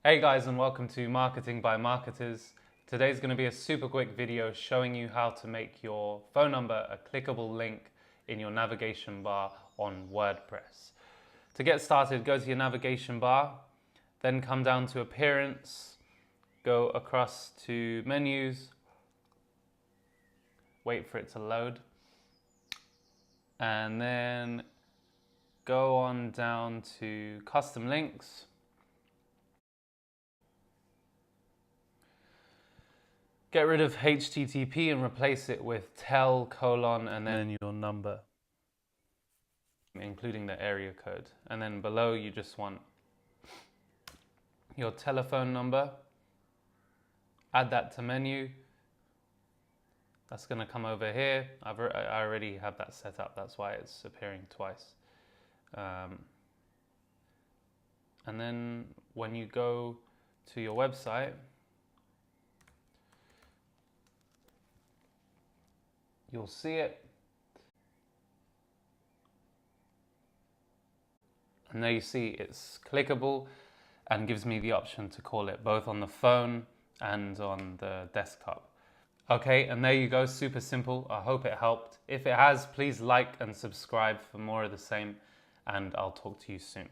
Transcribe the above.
Hey guys, and welcome to Marketing by Marketers. Today's going to be a super quick video showing you how to make your phone number a clickable link in your navigation bar on WordPress. To get started, go to your navigation bar, then come down to Appearance, go across to Menus, wait for it to load, and then go on down to Custom Links. Get rid of HTTP and replace it with tel : and then your number, including the area code. And then below you just want your telephone number. Add that to menu. That's going to come over here. I already have that set up. That's why it's appearing twice. And then when you go to your website, you'll see it. And there you see it's clickable and gives me the option to call it both on the phone and on the desktop. Okay, and there you go, super simple. I hope it helped. If it has, please like and subscribe for more of the same, and I'll talk to you soon.